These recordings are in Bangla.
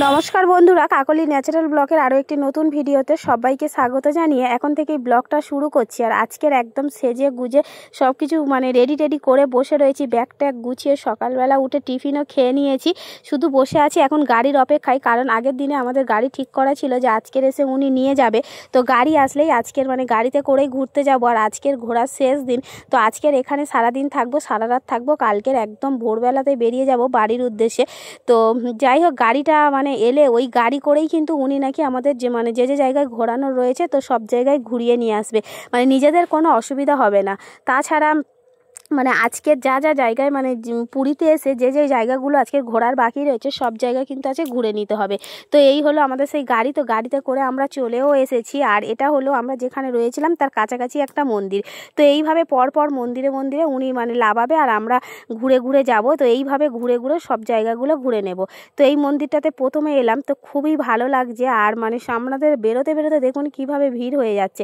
নমস্কার বন্ধুরা, কাকলি ন্যাচারাল ব্লগের আরও একটি নতুন ভিডিওতে সবাইকে স্বাগত জানিয়ে এখন থেকেই ব্লগটা শুরু করছি। আর আজকের একদম সেজে গুজে সব কিছু রেডি করে বসে রয়েছি, ব্যাগ ট্যাগ গুছিয়ে। সকালবেলা উঠে টিফিনও খেয়ে নিয়েছি, শুধু বসে আছি এখন গাড়ির অপেক্ষায়। কারণ আগের দিনে আমাদের গাড়ি ঠিক করা ছিল যে আজকের এসে উনি নিয়ে যাবে, তো গাড়ি আসলেই আজকের গাড়িতে করেই ঘুরতে যাব। আর আজকের ঘোরার শেষ দিন, তো আজকের এখানে সারাদিন থাকবো, সারা রাত থাকবো। কালকের একদম ভোরবেলাতে বেরিয়ে যাব বাড়ির উদ্দেশ্যে। তো যাই হোক, গাড়িটা এলে ওই গাড়ি করেই কিন্তু উনি নাকি আমাদের যে যে জায়গায় ঘোরানোর রয়েছে তো সব জায়গায় ঘুরিয়ে নিয়ে আসবে, নিজেদের কোনো অসুবিধা হবে না। তাছাড়া আজকের যা যা জায়গায় পুরীতে এসে যে যে জায়গাগুলো আজকে ঘোরার বাকি রয়েছে সব জায়গা কিন্তু আজকে ঘুরে নিতে হবে। তো এই হলো আমাদের সেই গাড়ি, তো গাড়িতে করে আমরা চলেও এসেছি। আর এটা হলো আমরা যেখানে রয়েছিলাম তার কাছাকাছি একটা মন্দির। তো এইভাবে পরপর মন্দিরে মন্দিরে উনি লাভাবে আর আমরা ঘুরে ঘুরে যাব। তো এইভাবে ঘুরে ঘুরে সব জায়গাগুলো ঘুরে নেব। তো এই মন্দিরটাতে প্রথমে এলাম, তো খুবই ভালো লাগছে। আর সামনাদের বেরোতে বেরোতে দেখুন কিভাবে ভিড় হয়ে যাচ্ছে,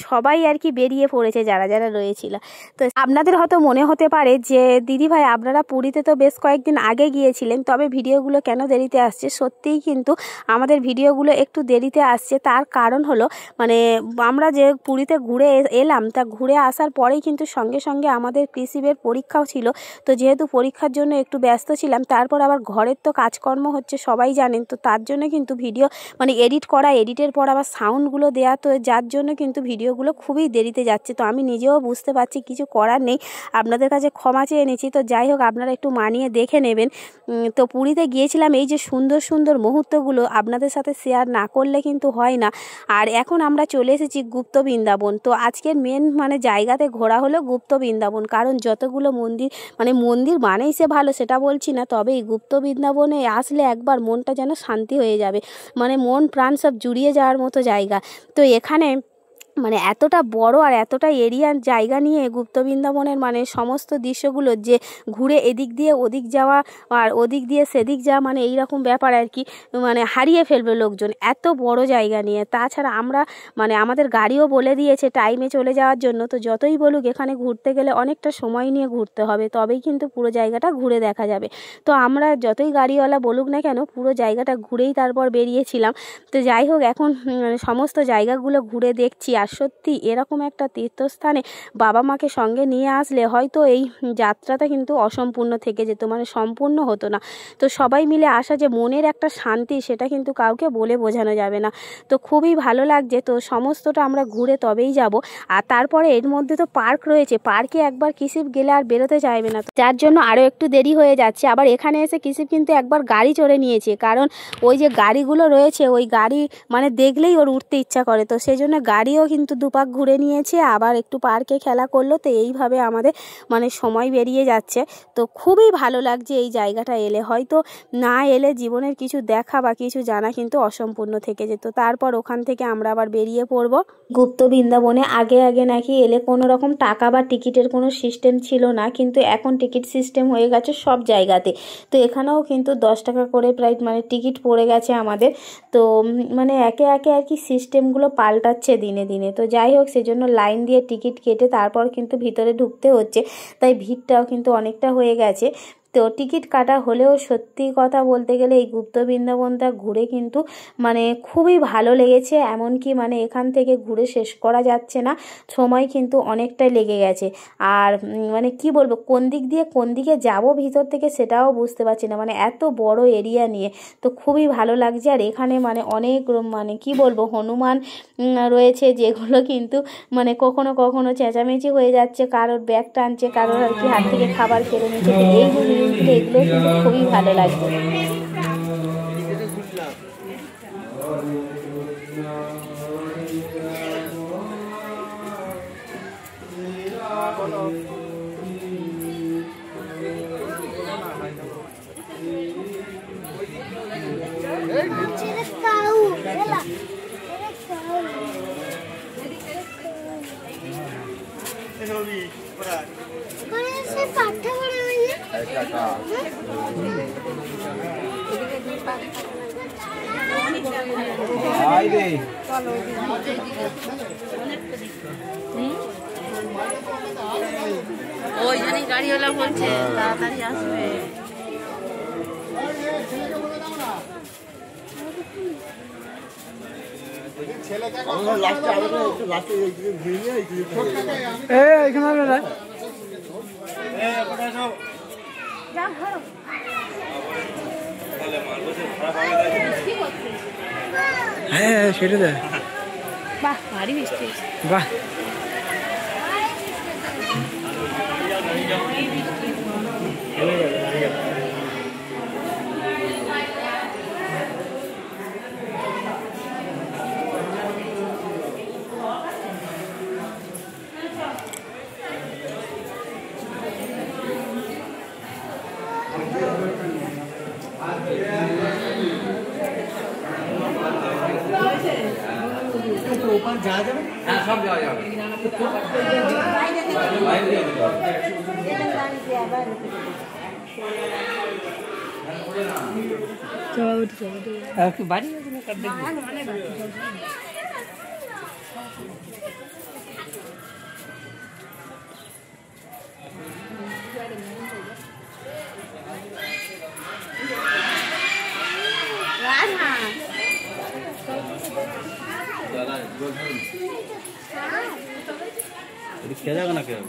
সবাই আর কি বেরিয়ে পড়েছে যারা যারা রয়েছিল। তো আপনাদের হয়তো মনে হতে পারে যে দিদি ভাই আপনারা পুরীতে তো বেশ কয়েকদিন আগে গিয়েছিলেন, তবে ভিডিওগুলো কেন দেরিতে আসছে? সত্যিই কিন্তু আমাদের ভিডিওগুলো একটু দেরিতে আসছে। তার কারণ হলো আমরা যে পুরীতে ঘুরে এলাম, তা ঘুরে আসার পরেই কিন্তু সঙ্গে সঙ্গে আমাদের কৃষিবের পরীক্ষাও ছিল। তো যেহেতু পরীক্ষার জন্য একটু ব্যস্ত ছিলাম, তারপর আবার ঘরের তো কাজকর্ম হচ্ছে সবাই জানেন, তো তার জন্য কিন্তু ভিডিও এডিট করা, এডিটের পর আবার সাউন্ডগুলো দেওয়া, তো যার জন্য কিন্তু ভিডিওগুলো খুবই দেরিতে যাচ্ছে। তো আমি নিজেও বুঝতে পারছি, কিছু করার নেই, আপনাদের কাছে ক্ষমা চেয়ে নিচ্ছি। তো যাই হোক, আপনারা একটু মানিয়ে দেখে নেবেন। তো পুরীতে গিয়েছিলাম, এই যে সুন্দর সুন্দর মুহূর্তগুলো আপনাদের সাথে শেয়ার না করলে কিন্তু হয় না। আর এখন আমরা চলে এসেছি গুপ্ত বৃন্দাবন। তো আজকের মেন জায়গাতে ঘোরা হলো গুপ্ত বৃন্দাবন। কারণ যতগুলো মন্দির মন্দির মানেই সে ভালো সেটা বলছি না, তবে এই গুপ্ত বৃন্দাবনে আসলে একবার মনটা যেন শান্তি হয়ে যাবে, মন প্রাণ সব জুড়িয়ে যাওয়ার মতো জায়গা। তো এখানে এতটা বড় আর এতটা এরিয়ার জায়গা নিয়ে গুপ্ত বৃন্দাবনের সমস্ত দৃশ্যগুলো যে ঘুরে এদিক দিয়ে ওদিক যাওয়া আর ওদিক দিয়ে সেদিক যাওয়া, এইরকম ব্যাপার আর কি, হারিয়ে ফেলবে লোকজন এত বড় জায়গা নিয়ে। তাছাড়া আমরা আমাদের গাড়িও বলে দিয়েছে টাইমে চলে যাওয়ার জন্য। তো যতই বলুক, এখানে ঘুরতে গেলে অনেকটা সময় নিয়ে ঘুরতে হবে, তবেই কিন্তু পুরো জায়গাটা ঘুরে দেখা যাবে। তো আমরা যতই গাড়িওয়ালা বলুক না কেন, পুরো জায়গাটা ঘুরেই তারপর বেরিয়েছিলাম। তো যাই হোক, এখন সমস্ত জায়গাগুলো ঘুরে দেখছি। আর সত্যি এরকম একটা তীর্থস্থানে বাবা মাকে সঙ্গে নিয়ে আসলে হয়তো এই যাত্রাটা কিন্তু অসম্পূর্ণ থেকে যেত, সম্পূর্ণ হতো না। তো সবাই মিলে আসা যে মনের একটা শান্তি, সেটা কিন্তু কাউকে বলে বোঝানো যাবে না। তো খুবই ভালো লাগছে। তো সমস্তটা আমরা ঘুরে তবেই যাব। আর তারপরে এর মধ্যে তো পার্ক রয়েছে, পার্কে একবার কিসিপ গেলে আর বেরোতে চাইবে না, যার জন্য আরও একটু দেরি হয়ে যাচ্ছে। আবার এখানে এসে কিসিপ কিন্তু একবার গাড়ি চড়ে নিয়েছে, কারণ ওই যে গাড়িগুলো রয়েছে ওই গাড়ি দেখলেই ওর উঠতে ইচ্ছা করে। তো সেই জন্য গাড়িও কিন্তু দুপাক ঘুরে নিয়েছে, আবার একটু পার্কে খেলা করলো। তো এইভাবে আমাদের সময় বেরিয়ে যাচ্ছে। তো খুবই ভালো লাগছে এই জায়গাটা এলে। হয়তো না এলে জীবনের কিছু দেখা বা কিছু জানা কিন্তু অসম্পূর্ণ থেকে যেত। তারপর ওখান থেকে আমরা আবার বেরিয়ে পড়ব গুপ্ত বৃন্দাবনে। আগে আগে নাকি এলে কোনো রকম টাকা বা টিকিটের কোনো সিস্টেম ছিল না, কিন্তু এখন টিকিট সিস্টেম হয়ে গেছে সব জায়গাতে। তো এখানেও কিন্তু 10 টাকা করে প্রায় টিকিট পড়ে গেছে আমাদের। তো একে একে আর কি সিস্টেমগুলো পাল্টাচ্ছে দিনে দিনে। তো যাই হোক, সেজন্য লাইন দিয়ে টিকিট কেটে তারপর কিন্তু ভিতরে ঢুকতে হচ্ছে, তাই ভিড়টাও কিন্তু অনেকটা হয়ে গেছে। তো টিকিট কাটা হলেও সত্যি কথা বলতে গেলে এই গুপ্ত বৃন্দাবনটা ঘুরে কিন্তু খুবই ভালো লেগেছে। এমনকি এখান থেকে ঘুরে শেষ করা যাচ্ছে না, সময় কিন্তু অনেকটাই লেগে গেছে। আর কি বলবো, কোন দিক দিয়ে কোন দিকে যাব ভিতর থেকে সেটাও বুঝতে পারছি না, এত বড় এরিয়া নিয়ে। তো খুবই ভালো লাগছে। আর এখানে অনেক কি বলবো হনুমান রয়েছে, যেগুলো কিন্তু কখনো কখনো চেঁচামেচি হয়ে যাচ্ছে, কারোর ব্যাগ টানছে, কারোর আর কি হাত থেকে খাবার কেড়ে নিচ্ছে। এগুলো কিন্তু খুবই ভালো লাগছে। ওই জন্যই গাড়িওয়ালা বলছে তাড়াতাড়ি আসবে। হ্যাঁ সেটা দেয়। বাহ ভারী মিষ্টি। বাহ ऊपर जा जाओ सब जा जाओ বাড়ি খেয়ে যাবে না কেউ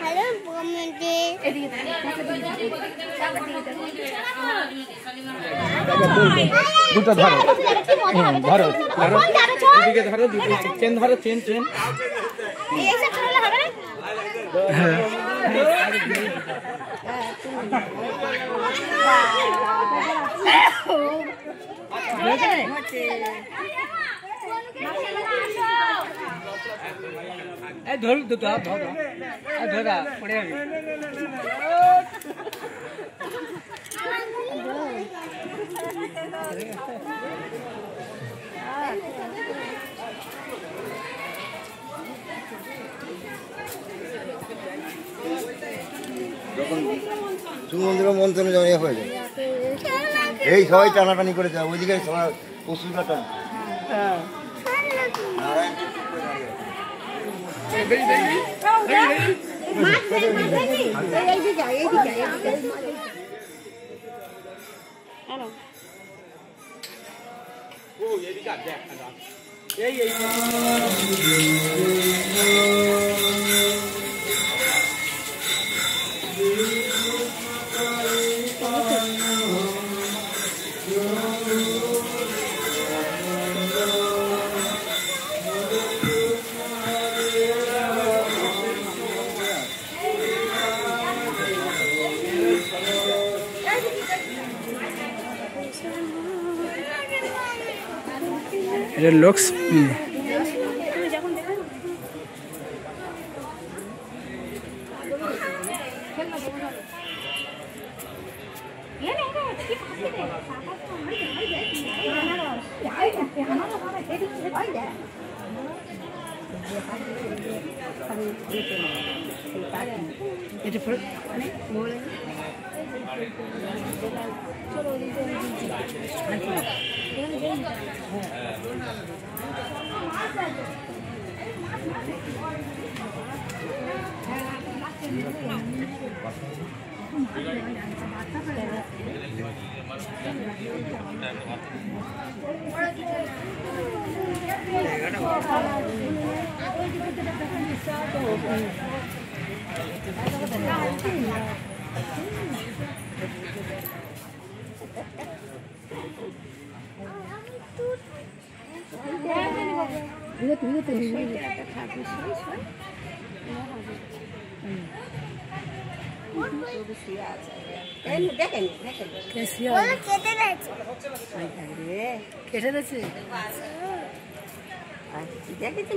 হ্যালো কমেন্টে দুটো ধরো ধরো ধরো এদিকে ধরো চেন ধরো চেন চেন এইসব খেলা হবে না ধরো দুটো ধরো ধরা পড়ে যাবে যখন সুমন্দির মন্ত্রণ জড়িয়ে হয়ে যায় এই সবাই টানাটানি করে যায় ওইদিকে সবাই পশুরা টান It looks কেটে দিয়েছে দেখেছি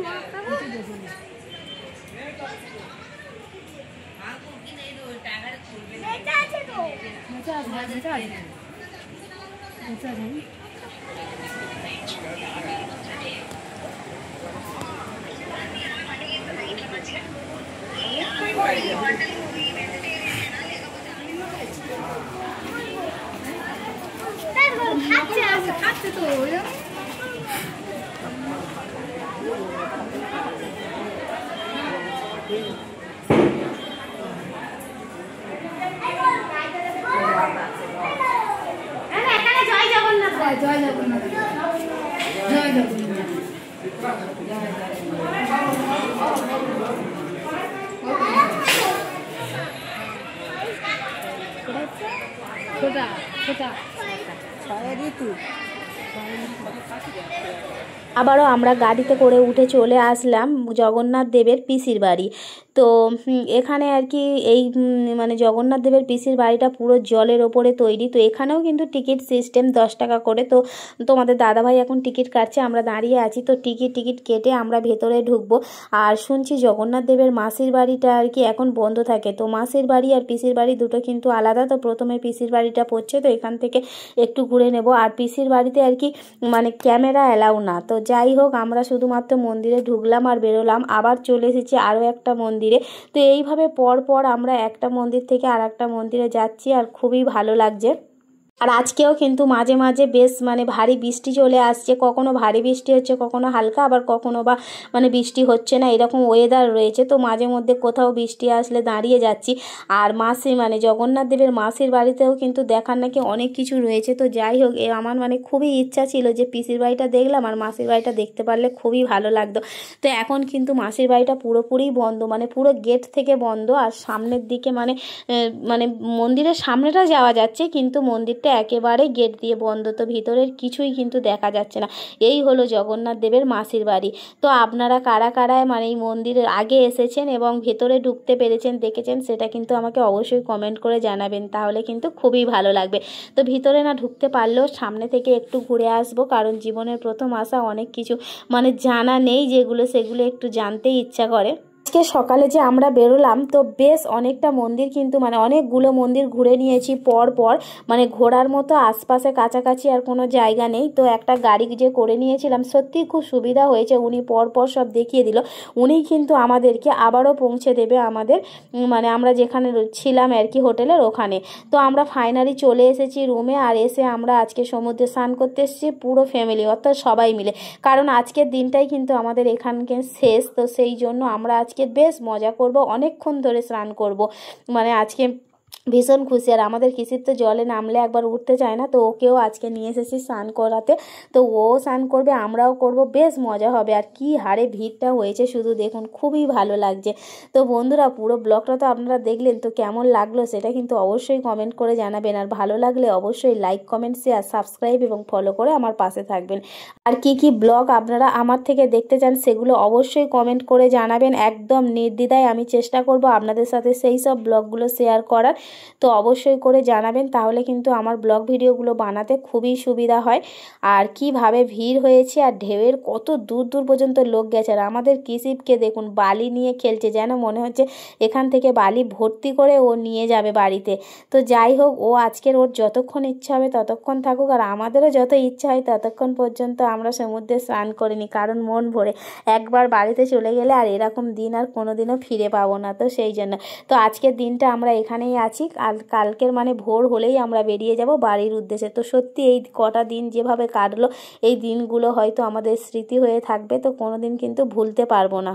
খাচ্ছে তো জয় জগন্নাথ জয় জগন্নাথ জয় জগন্নাথ। ছোটা ছোটা ঋতু। আবারও আমরা গাড়িতে করে উঠে চলে আসলাম জগন্নাথ দেবের পিসির বাড়ি। তো এখানে আর কি এই মানে জগন্নাথ দেবের পিসির বাড়িটা পুরো জলের ওপরে তৈরি। তো এখানেও কিন্তু টিকিট সিস্টেম 10 টাকা করে। তো তোমাদের দাদাভাই এখন টিকিট কাটছে, আমরা দাঁড়িয়ে আছি। তো টিকিট কেটে আমরা ভেতরে ঢুকবো। আর শুনছি জগন্নাথ দেবের মাসির বাড়িটা আর কি এখন বন্ধ থাকে। তো মাসির বাড়ি আর পিসির বাড়ি দুটো কিন্তু আলাদা। তো প্রথমে পিসির বাড়িটা পড়ছে, তো এখান থেকে একটু ঘুরে নেব। আর পিসির বাড়িতে আর কি মানে ক্যামেরা অ্যালাউ না। তো যাই হোক, আমরা শুধুমাত্র মন্দিরে ঢুকলাম আর বেরোলাম, আবার চলে এসেছি আরও একটা মন্দিরে। তো এইভাবে পর আমরা একটা মন্দির থেকে আর একটা মন্দিরে যাচ্ছি, আর খুবই ভালো লাগছে। আর আজকেও কিন্তু মাঝে মাঝে বেশ মানে ভারী বৃষ্টি চলে আসছে, কখনো ভারী বৃষ্টি হচ্ছে, কখনো হালকা, আবার কখনো বা মানে বৃষ্টি হচ্ছে না, এরকম ওয়েদার রয়েছে। তো মাঝে মধ্যে কোথাও বৃষ্টি আসলে দাঁড়িয়ে যাচ্ছি। আর মাসি মানে জগন্নাথ দেবের মাসির বাড়িতেও কিন্তু দেখার নাকি অনেক কিছু রয়েছে। তো যাই হোক, আমার মানে খুবই ইচ্ছা ছিল যে পিসির বাড়িটা দেখলাম আর মাসির বাড়িটা দেখতে পারলে খুবই ভালো লাগতো। তো এখন কিন্তু মাসির বাড়িটা পুরোপুরি বন্ধ, মানে পুরো গেট থেকে বন্ধ। আর সামনের দিকে মানে মন্দিরের সামনেটা যাওয়া যাচ্ছে, কিন্তু মন্দির একেবারে গেট দিয়ে বন্ধ। তো ভিতরের কিছুই কিন্তু দেখা যাচ্ছে না। এই হলো জগন্নাথ দেবের মাসির বাড়ি। তো আপনারা কারা কারা মানে এই মন্দিরের আগে এসেছেন এবং ভেতরে ঢুকতে পেরেছেন, দেখেছেন, সেটা কিন্তু আমাকে অবশ্যই কমেন্ট করে জানাবেন, তাহলে কিন্তু খুবই ভালো লাগবে। তো ভিতরে না ঢুকতে পারলেও সামনে থেকে একটু ঘুরে আসবো, কারণ জীবনের প্রথম আসা, অনেক কিছু মানে জানা নেই যেগুলো, সেগুলো একটু জানতেই ইচ্ছা করে। আজকে সকালে যে আমরা বেরোলাম, তো বেশ অনেকটা মন্দির কিন্তু মানে অনেকগুলো মন্দির ঘুরে নিয়েছি পর মানে ঘোরার মতো আশপাশে কাছাকাছি আর কোনো জায়গা নেই। তো একটা গাড়ি যে করে নিয়েছিলাম, সত্যি খুব সুবিধা হয়েছে। উনি পর সব দেখিয়ে দিল। উনি কিন্তু আমাদেরকে আবারও পৌঁছে দেবে আমাদের মানে আমরা যেখানে ছিলাম আর কি হোটেলের ওখানে। তো আমরা ফাইনালি চলে এসেছি রুমে। আর এসে আমরা আজকে সমুদ্রে স্নান করতে এসেছি পুরো ফ্যামিলি, অর্থাৎ সবাই মিলে, কারণ আজকের দিনটাই কিন্তু আমাদের এখানকে শেষ। তো সেই জন্য আমরা আজকে বেশ মজা করব, অনেকক্ষণ ধরে স্নান করব, মানে আজকে ভীষণ খুশি। আর আমাদের কিসির তো জলে নামলে একবার উঠতে চায় না, তো ওকেও আজকে নিয়ে এসেছি স্নান করাতে। তো ও স্নান করবে, আমরাও করব, বেশ মজা হবে। আর কি হারে ভিড়টা হয়েছে শুধু দেখুন, খুবই ভালো লাগছে। তো বন্ধুরা, পুরো ব্লগটা তো আপনারা দেখলেন, তো কেমন লাগলো সেটা কিন্তু অবশ্যই কমেন্ট করে জানাবেন। আর ভালো লাগলে অবশ্যই লাইক, কমেন্ট, শেয়ার, সাবস্ক্রাইব এবং ফলো করে আমার পাশে থাকবেন। আর কি ব্লগ আপনারা আমার থেকে দেখতে চান সেগুলো অবশ্যই কমেন্ট করে জানাবেন। একদম নির্দ্বিধায় আমি চেষ্টা করব আপনাদের সাথে সেই সব ব্লগগুলো শেয়ার করার। তো অবশ্যই করে জানাবেন, তাহলে কিন্তু আমার ব্লগ ভিডিওগুলো বানাতে খুবই সুবিধা হয়। আর কিভাবে ভিড় হয়েছে, আর ঢেউয়ের কত দূর পর্যন্ত লোক গেছে। আর আমাদের কিসিপকে দেখুন বালি নিয়ে খেলছে, যেন মনে হচ্ছে এখান থেকে বালি ভর্তি করে ও নিয়ে যাবে বাড়িতে। তো যাই হোক, ও আজকের ওর যতক্ষণ ইচ্ছা হবে ততক্ষণ থাকুক, আর আমাদেরও যত ইচ্ছা হয় ততক্ষণ পর্যন্ত আমরা সমুদ্রে স্নান করিনি, কারণ মন ভরে একবার বাড়িতে চলে গেলে আর এরকম দিন আর কোনোদিনও ফিরে পাবো না। তো সেই জন্য তো আজকের দিনটা আমরা এখানেই আছি। আর কালকের মানে ভোর হলেই আমরা বেরিয়ে যাব বাড়ির উদ্দেশ্যে। তো সত্যি এই কটা দিন যেভাবে কাটলো, এই দিনগুলো হয়তো আমাদের স্মৃতি হয়ে থাকবে, তো কোনোদিন কিন্তু ভুলতে পারবো না।